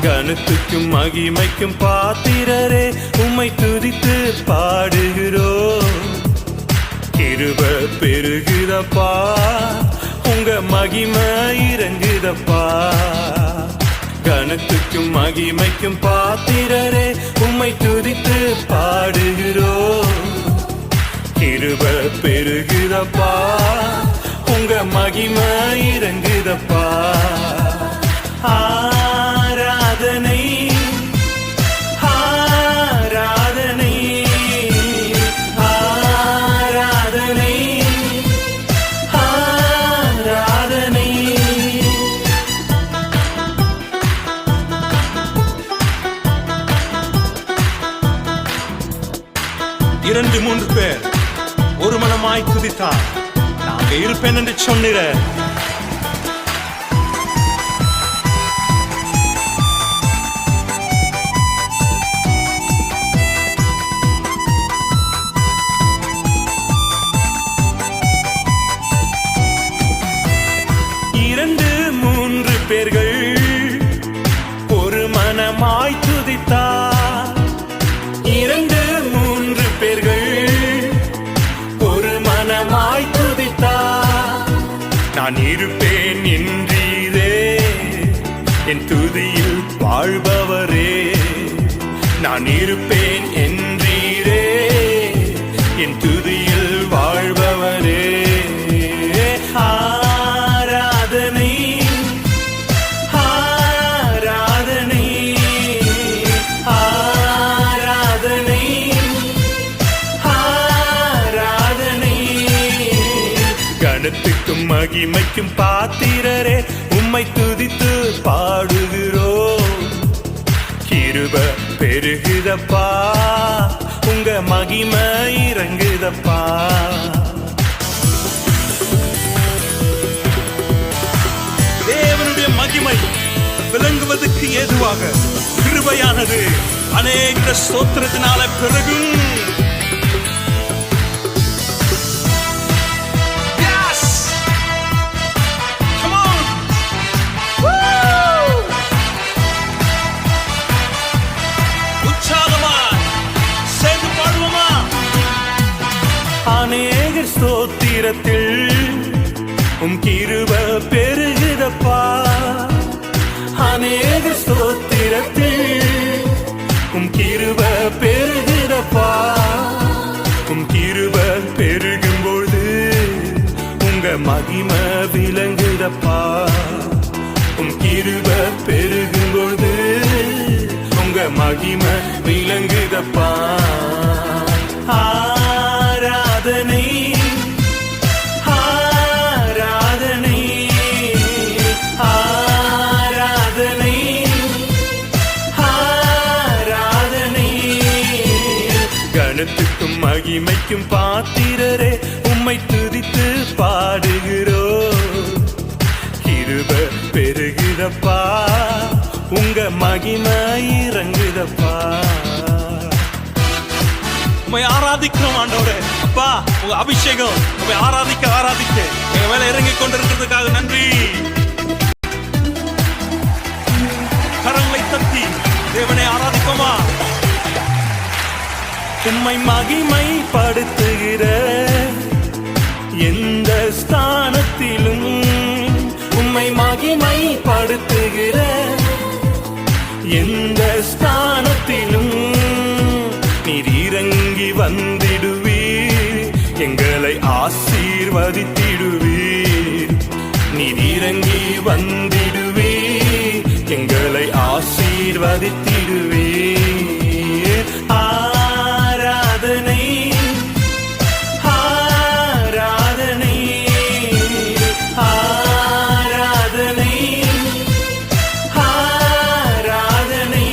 கனத்துக்கும் மகிமைக்கும் பாத்திரரே உம்மை துதித்து பாடுகிறோம். கிருபை பெருகுதப்பா, உங்க மகிமை இறங்குதப்பா. கனத்துக்கும் மகிமைக்கும் பாத்திரரே உம்மை துதித்து பாடுகிறோம். கிருபை பெருகுதப்பா, உங்க மகிமை இறங்குதப்பா. ஆராதனை ஆராதனை ஆராதனை ஆராதனை. இரண்டு மூன்று பேர் ஒரு மனமாய் துதித்தார். நாங்க இருப்பேன் என்று சொன்னிற. இரண்டு மூன்று பேர்கள் ஒரு மனமாய் துதித்தார். இரண்டு மூன்று பேர்கள் ஒரு மனமாய் துதித்தார். நான் இருப்பேன் என்றீரே, என் துதியில் வாழ்பவரே. நான் இருப்பேன் என்றீரே, என் துதியில் வாழ்பவரே. ஆராதனை ஆராதனை ஆராதனை ஆராதனை. கனத்துக்கும் மகிமைக்கும் பாத்திரரே உம்மை துதித்து பாடுகிறோம். கிருபை பெருகுதப்பா, உங்க மகிமை இறங்குதப்பா. தேவனுடைய மகிமை விளங்குவதற்கு ஏதுவாக கிருபையானது அநேக ஸ்தோத்திரத்தினால பெருகும். அநேக ஸ்தோத்திரத்தில் உம் கிருபை பெருகுதப்பா. அநேக ஸ்தோத்திரத்தில் உம் கிருபை பெருகுதப்பா. உம் கிருபை பெருகும்போது உங்க மகிமை விளங்குதப்பா. உம் கிருபை பெருகும்போது உங்க மகிமை விளங்குதப்பா. ஆராதனை ஆராதனை ஆராதனை ஆராதனை. கனத்துக்கும் மகிமைக்கும் பாத்திரரே உம்மை துதித்து பாடுகிறோம். கிருபை பெருகுதப்பா, உங்க மகிமை இறங்குதப்பா. உம்மை ஆராதிக்கிறோம் ஆண்டவரே. அப்பா, உங்க அபிஷேகம் உம்மை ஆராதிக்க ஆராதிக்க எங்க மேல இறங்கி கொண்டிருக்கிறதுக்காக நன்றி. கரங்களை தட்டி தேவனை ஆராதிப்போமா? உம்மை மகிமை படுத்துகிற எந்த ஸ்தானத்திலும், உம்மை மகிமை படுத்துகிற எந்த ஸ்தானத்திலும் நீர் இறங்கி வந்திடுவீர், எங்களை ஆசீர்வதித்திடுவீர். நீர் இறங்கி வந்திடுவீர், எங்களை ஆசீர்வதித்திடுவீர். ஆராதனை ஆராதனை ஆராதனை ஆராதனை.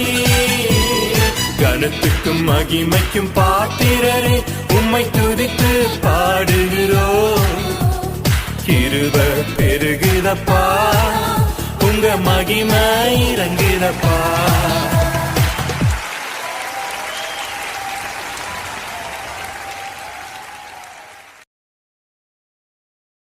கனத்துக்கும் மகிமைக்கும் பாத்திரரே உம்மை துதித்து பாடுகிறோம். கிருபை பெருகுதப்பா, உங்க மகிமை இறங்குதப்பா.